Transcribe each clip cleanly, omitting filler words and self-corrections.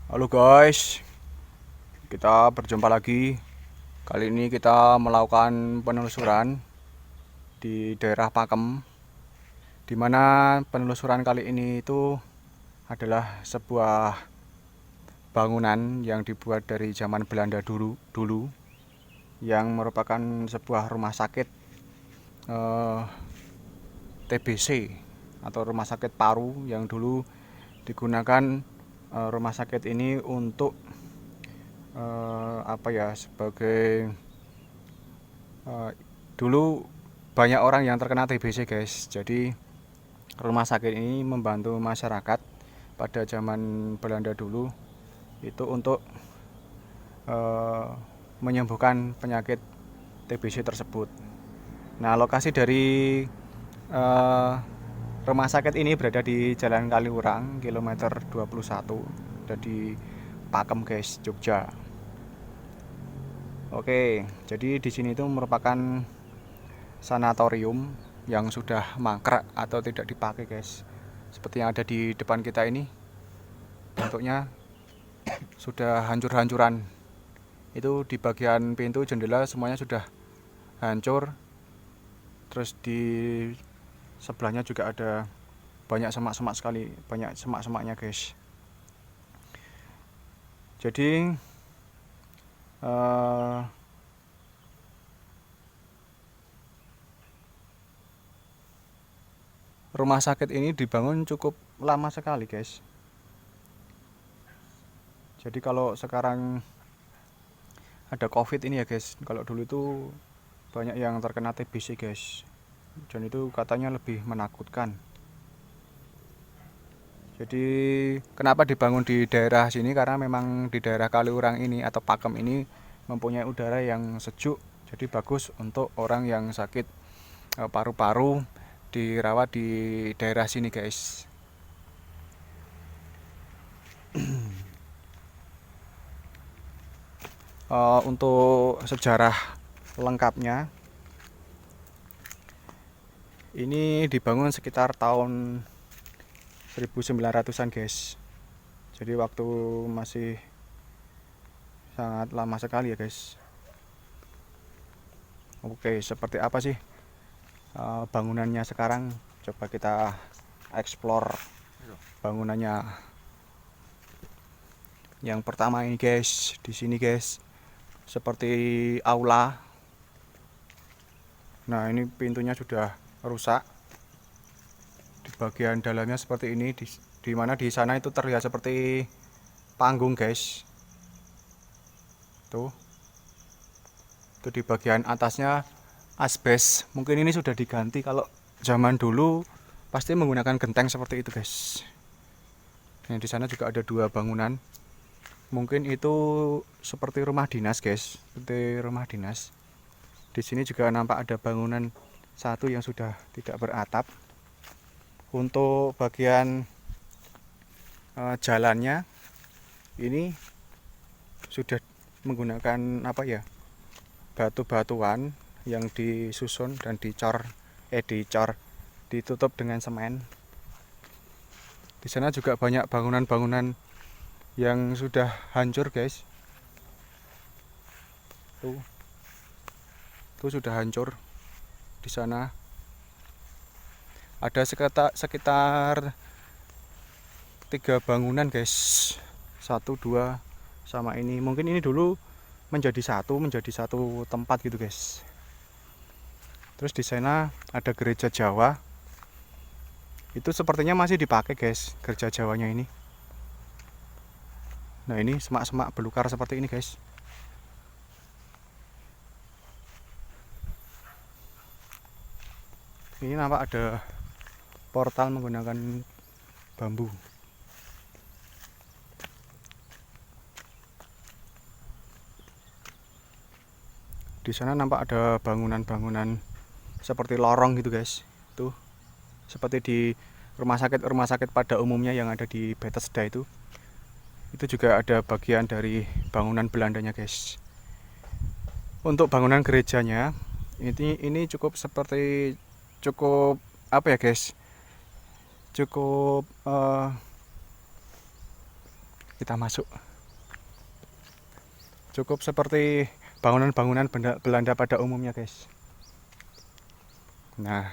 Halo guys, kita berjumpa lagi. Kali ini kita melakukan penelusuran di daerah Pakem, di mana penelusuran kali ini itu adalah sebuah bangunan yang dibuat dari zaman Belanda dulu, yang merupakan sebuah rumah sakit TBC atau rumah sakit paru yang dulu digunakan rumah sakit ini untuk sebagai dulu banyak orang yang terkena TBC guys. Jadi rumah sakit ini membantu masyarakat pada zaman Belanda dulu itu untuk uh, menyembuhkan penyakit TBC tersebut. Nah, lokasi dari uh, rumah sakit ini berada di Jalan Kaliurang kilometer 21, ada di Pakem guys, Jogja. Oke, jadi di sini itu merupakan sanatorium yang sudah mangkrak atau tidak dipakai guys. Seperti yang ada di depan kita ini, bentuknya sudah hancur-hancuran. Itu di bagian pintu jendela semuanya sudah hancur. Terus di sebelahnya juga ada banyak semak-semak sekali, banyak semak-semaknya guys. Jadi rumah sakit ini dibangun cukup lama sekali guys. Jadi kalau sekarang ada COVID ini ya guys, kalau dulu itu banyak yang terkena TBC guys, dan itu katanya lebih menakutkan. Jadi kenapa dibangun di daerah sini, karena memang di daerah Kaliurang ini atau Pakem ini mempunyai udara yang sejuk, jadi bagus untuk orang yang sakit paru-paru dirawat di daerah sini guys. Untuk sejarah lengkapnya, ini dibangun sekitar tahun 1900-an guys. Jadi waktu masih sangat lama sekali ya guys. Oke, seperti apa sih bangunannya sekarang? Coba kita explore bangunannya. Yang pertama ini guys, di sini guys, seperti aula. Nah, ini pintunya sudah rusak. Di bagian dalamnya seperti ini, di mana di sana itu terlihat seperti panggung guys. Tuh. Itu di bagian atasnya asbes. Mungkin ini sudah diganti, kalau zaman dulu pasti menggunakan genteng seperti itu guys. Yang di sana juga ada dua bangunan. Mungkin itu seperti rumah dinas guys, seperti rumah dinas. Di sini juga nampak ada bangunan satu yang sudah tidak beratap. Untuk bagian jalannya ini sudah menggunakan batu-batuan yang disusun dan ditutup dengan semen. Di sana juga banyak bangunan-bangunan yang sudah hancur guys. Tuh sudah hancur. Di sana ada sekitar 3 bangunan guys, 1, 2 sama ini. Mungkin ini dulu menjadi satu tempat gitu guys. Terus di sana ada gereja Jawa. Itu sepertinya masih dipakai guys, gereja Jawanya ini. Nah, ini semak-semak belukar seperti ini guys. Ini nampak ada portal menggunakan bambu. Di sana nampak ada bangunan-bangunan seperti lorong gitu guys. Tuh, seperti di rumah sakit pada umumnya yang ada di Bethesda itu. Itu juga ada bagian dari bangunan Belandanya guys. Untuk bangunan gerejanya ini cukup apa ya guys, cukup kita masuk. Cukup seperti bangunan-bangunan Belanda pada umumnya, guys. Nah,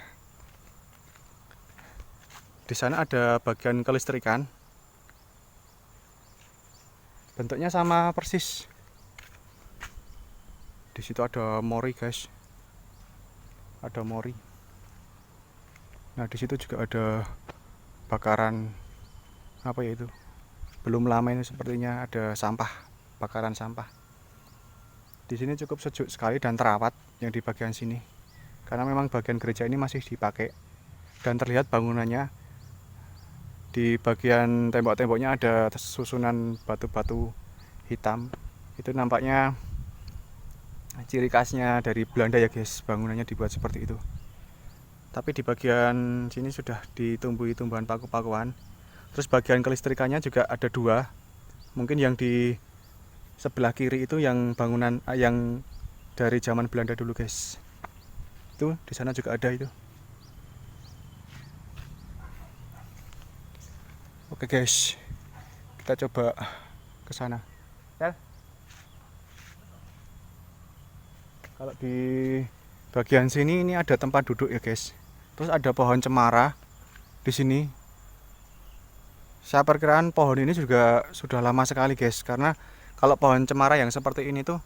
di sana ada bagian kelistrikan. Bentuknya sama persis. Di situ ada mori, guys. Ada mori. Nah, di situ juga ada bakaran apa ya itu? Belum lama ini sepertinya ada sampah, bakaran sampah. Di sini cukup sejuk sekali dan terawat yang di bagian sini. Karena memang bagian gereja ini masih dipakai dan terlihat bangunannya. Di bagian tembok-temboknya ada susunan batu-batu hitam. Itu nampaknya ciri khasnya dari Belanda ya, guys. Bangunannya dibuat seperti itu. Tapi di bagian sini sudah ditumbuhi tumbuhan paku-pakuan. Terus bagian kelistrikannya juga ada dua. Mungkin yang di sebelah kiri itu yang bangunan yang dari zaman Belanda dulu, guys. Itu di sana juga ada itu. Oke, guys. Kita coba ke sana. Ya. Kalau di bagian sini ini ada tempat duduk ya, guys. Terus ada pohon cemara di sini. Saya perkiraan pohon ini juga sudah lama sekali, guys, karena kalau pohon cemara yang seperti ini tuh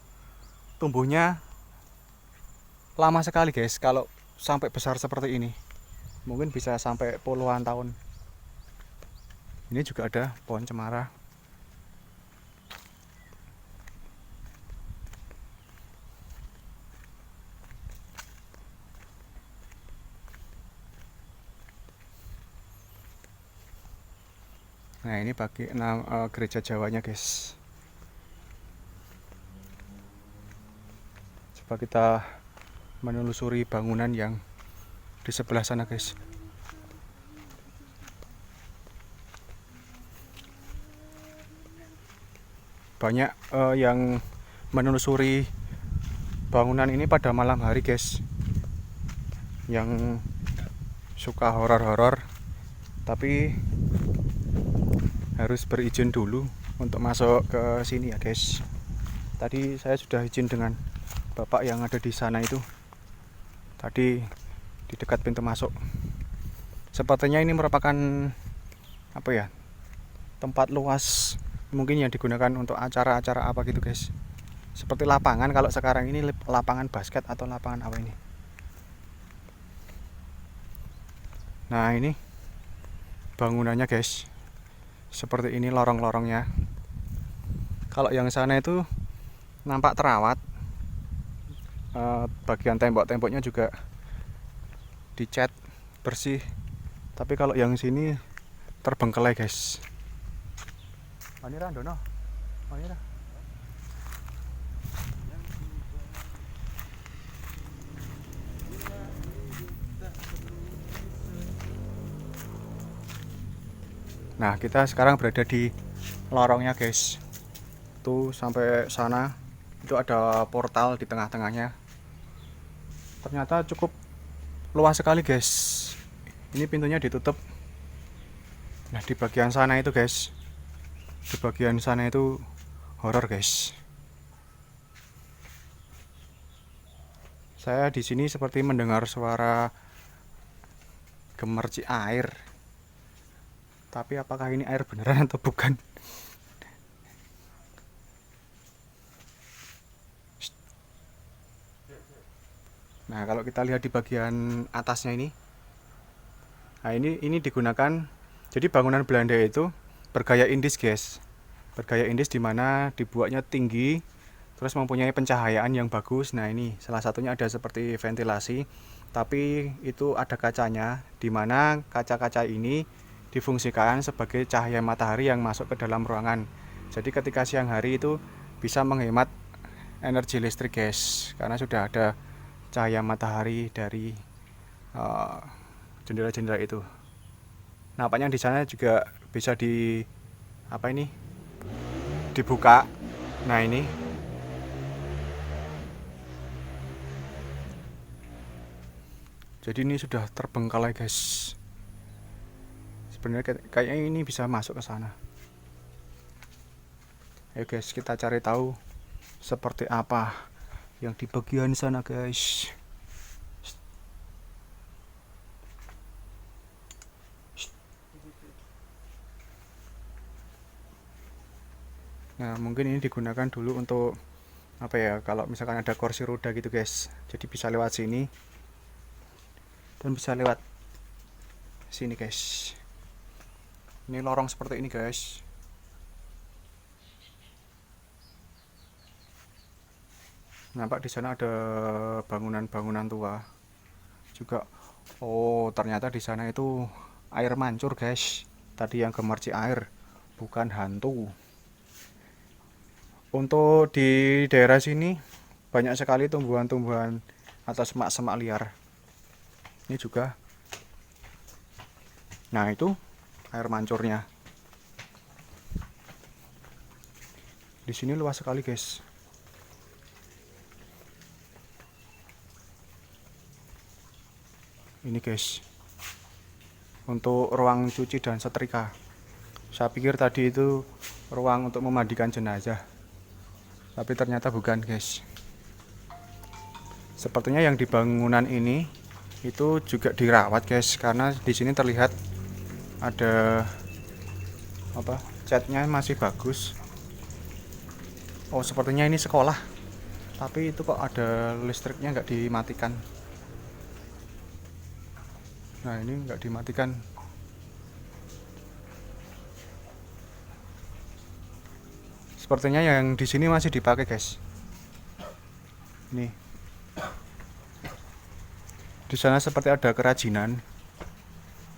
tumbuhnya lama sekali, guys. Kalau sampai besar seperti ini mungkin bisa sampai puluhan tahun. Ini juga ada pohon cemara. Nah, ini bagi gereja Jawanya, guys. Coba kita menelusuri bangunan yang di sebelah sana, guys. Banyak yang menelusuri bangunan ini pada malam hari, guys. Yang suka horor-horor, tapi harus berizin dulu untuk masuk ke sini ya, guys. Tadi saya sudah izin dengan bapak yang ada di sana itu. Tadi di dekat pintu masuk. Sepertinya ini merupakan apa ya? Tempat luas mungkin yang digunakan untuk acara-acara apa gitu, guys. Seperti lapangan, kalau sekarang ini lapangan basket atau lapangan apa ini. Nah, ini bangunannya, guys. Seperti ini lorong-lorongnya. Kalau yang sana itu nampak terawat. Bagian tembok-temboknya juga dicat bersih. Tapi kalau yang sini terbengkelai, guys. Manira Dono. Manira. Nah, kita sekarang berada di lorongnya, guys. Tuh sampai sana itu ada portal di tengah-tengahnya. Ternyata cukup luas sekali, guys. Ini pintunya ditutup. Nah, di bagian sana itu, guys. Di bagian sana itu horor, guys. Saya di sini seperti mendengar suara gemercik air. Tapi apakah ini air beneran atau bukan? Nah, kalau kita lihat di bagian atasnya ini. Nah, ini digunakan, jadi bangunan Belanda itu bergaya Indis, guys. Bergaya Indis di mana dibuatnya tinggi, terus mempunyai pencahayaan yang bagus. Nah, ini salah satunya ada seperti ventilasi, tapi itu ada kacanya, di mana kaca-kaca ini difungsikan sebagai cahaya matahari yang masuk ke dalam ruangan. Jadi ketika siang hari itu bisa menghemat energi listrik, guys, karena sudah ada cahaya matahari dari jendela-jendela itu. Nampaknya di sana juga bisa dibuka. Nah, ini jadi ini sudah terbengkalai, guys. Sebenarnya kayaknya ini bisa masuk ke sana. Ayo guys, kita cari tahu seperti apa yang di bagian sana guys. Nah, mungkin ini digunakan dulu untuk apa ya, kalau misalkan ada kursi roda gitu guys, jadi bisa lewat sini dan bisa lewat sini guys. Ini lorong seperti ini guys. Nampak di sana ada bangunan-bangunan tua juga. Oh, ternyata di sana itu air mancur guys. Tadi yang gemerci air, bukan hantu. Untuk di daerah sini banyak sekali tumbuhan-tumbuhan atau semak-semak liar. Ini juga. Nah, itu air mancurnya. Di sini luas sekali, guys. Ini, guys. Untuk ruang cuci dan setrika. Saya pikir tadi itu ruang untuk memandikan jenazah. Tapi ternyata bukan, guys. Sepertinya yang di bangunan ini itu juga dirawat, guys, karena di sini terlihat ada apa? Catnya masih bagus. Oh, sepertinya ini sekolah. Tapi itu kok ada listriknya nggak dimatikan. Nah, ini nggak dimatikan. Sepertinya yang di sini masih dipakai, guys. Nih. Di sana seperti ada kerajinan.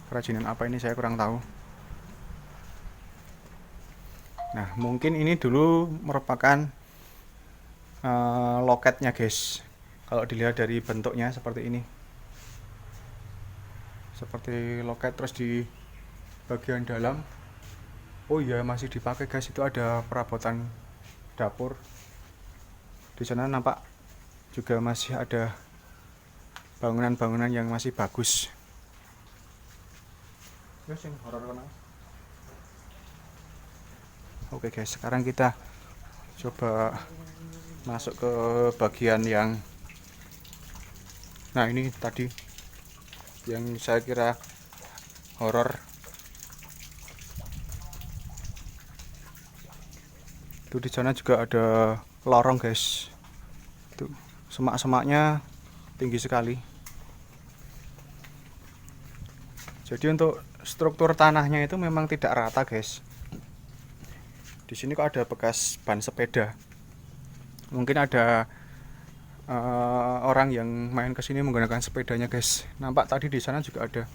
Kerajinan apa ini saya kurang tahu. Nah, mungkin ini dulu merupakan loketnya, guys. Kalau dilihat dari bentuknya seperti ini. Seperti loket, terus di bagian dalam. Oh iya, masih dipakai, guys. Itu ada perabotan dapur. Di sana nampak juga masih ada bangunan-bangunan yang masih bagus. Oke guys, sekarang kita coba masuk ke bagian yang, nah ini tadi yang saya kira horor. Itu di sana juga ada lorong, guys. Itu semak-semaknya tinggi sekali. Jadi untuk struktur tanahnya itu memang tidak rata, guys. Di sini kok ada bekas ban sepeda. Mungkin ada orang yang main ke sini menggunakan sepedanya, guys. Nampak tadi di sana juga ada.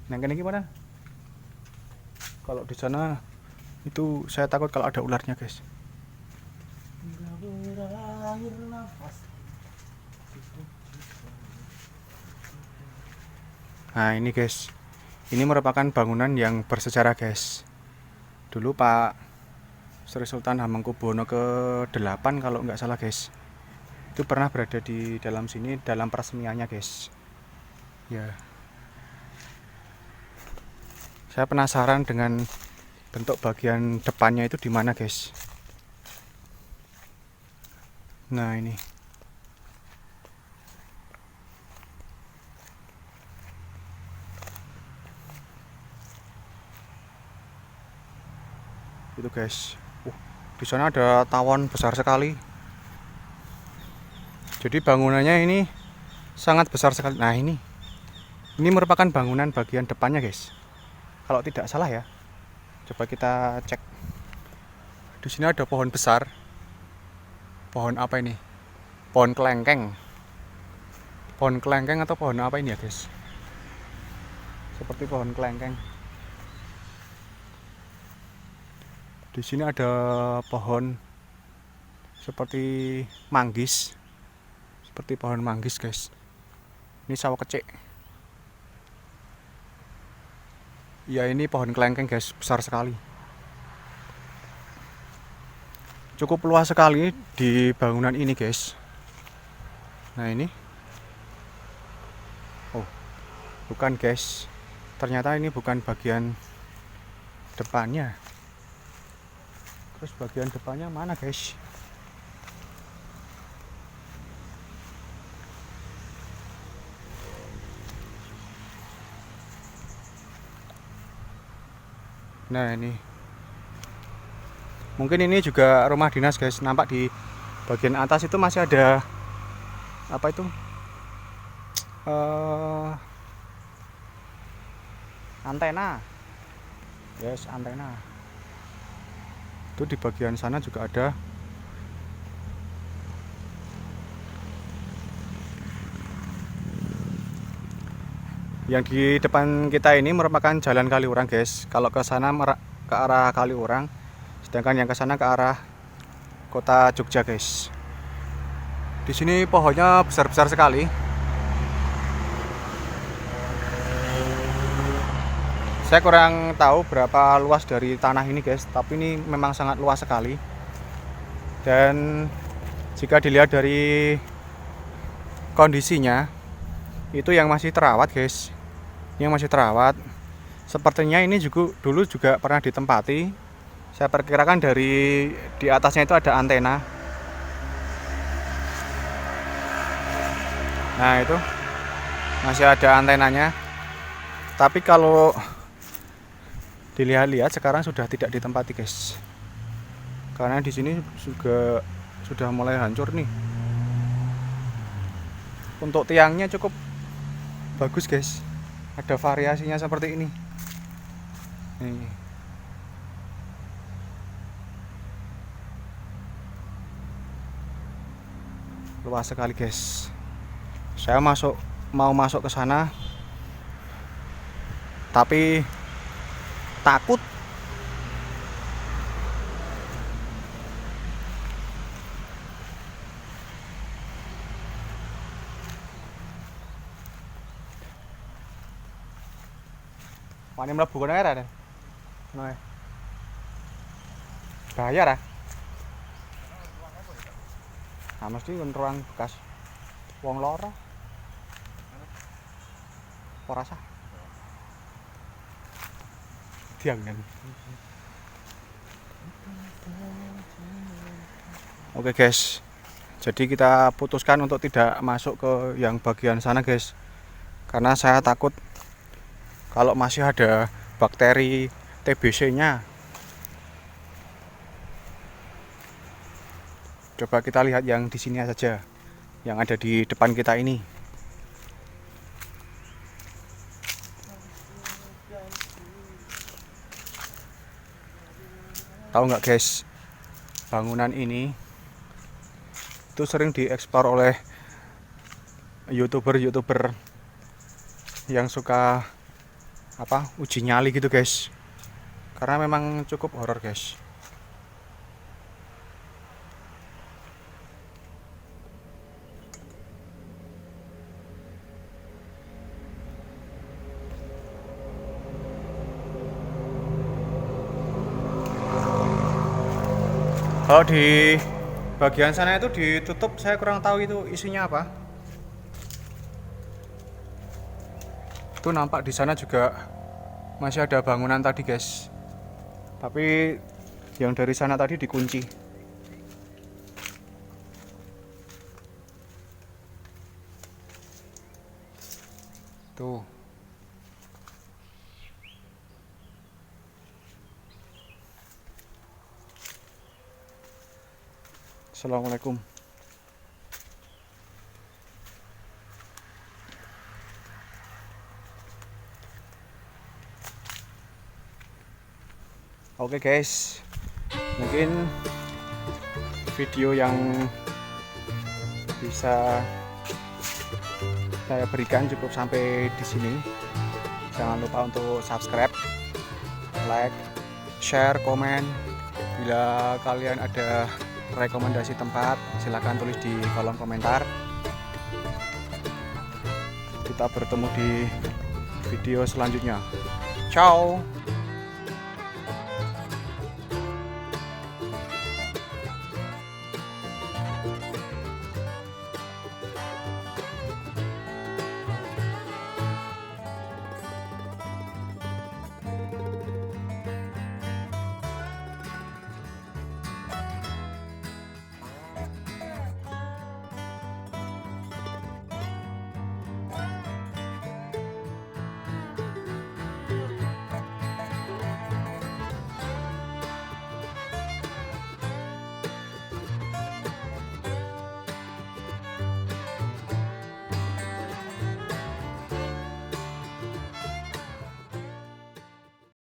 Nah, ini gimana? Kalau di sana itu saya takut kalau ada ularnya, guys. Nah, ini, guys. Ini merupakan bangunan yang bersejarah, guys. Dulu Pak Sri Sultan Hamengkubuwono ke-8 kalau nggak salah, guys. Itu pernah berada di dalam sini dalam peresmiannya, guys. Ya. Saya penasaran dengan bentuk bagian depannya itu di mana, guys. Nah, ini. Itu, guys. Di sana ada tawon besar sekali. Jadi bangunannya ini sangat besar sekali. Nah, ini merupakan bangunan bagian depannya, guys. Kalau tidak salah ya. Coba kita cek. Di sini ada pohon besar. Pohon apa ini? Pohon kelengkeng. Pohon kelengkeng atau pohon apa ini ya, guys? Seperti pohon kelengkeng. Di sini ada pohon seperti manggis. Seperti pohon manggis, guys. Ini sawah kecil. Ya, ini pohon kelengkeng, guys, besar sekali. Cukup luas sekali di bangunan ini, guys. Nah, ini. Bukan guys, ternyata ini bukan bagian depannya. Terus bagian depannya mana guys? Nah ini mungkin ini juga rumah dinas guys. Nampak di bagian atas itu masih ada apa itu, antena. Yes, antena. Itu di bagian sana juga ada. Yang di depan kita ini merupakan jalan Kaliurang guys. Kalau ke sana ke arah Kaliurang, sedangkan yang ke sana ke arah kota Jogja guys. Di sini pohonnya besar-besar sekali. Saya kurang tahu berapa luas dari tanah ini guys, tapi ini memang sangat luas sekali. Dan jika dilihat dari kondisinya, itu yang masih terawat guys. Yang masih terawat. Sepertinya ini juga dulu juga pernah ditempati. Saya perkirakan dari di atasnya itu ada antena. Nah itu masih ada antenanya. Tapi kalau dilihat-lihat sekarang sudah tidak ditempati guys. Karena di sini juga sudah mulai hancur nih. Untuk tiangnya cukup bagus guys. Ada variasinya seperti ini. Nih. Luas sekali guys. Saya mau masuk ke sana, tapi takut. Wani mlebu kono ae. Nah. Bayar ah. Nah, mesti ruang bekas wong loro. Ora sah. Diangan. Oke guys. Jadi kita putuskan untuk tidak masuk ke yang bagian sana guys. Karena saya takut kalau masih ada bakteri TBC-nya. Coba kita lihat yang di sini saja, yang ada di depan kita ini. Tahu nggak guys, bangunan ini itu sering diekspor oleh youtuber yang suka uji nyali gitu guys. Karena memang cukup horor guys. Kalau di bagian sana itu ditutup, saya kurang tahu itu isinya apa. Itu nampak di sana juga masih ada bangunan tadi guys. Tapi yang dari sana tadi dikunci. Tuh. Assalamualaikum. Oke guys, mungkin video yang bisa saya berikan cukup sampai di sini. Jangan lupa untuk subscribe, like, share, komen. Bila kalian ada rekomendasi tempat, silahkan tulis di kolom komentar. Kita bertemu di video selanjutnya. Ciao.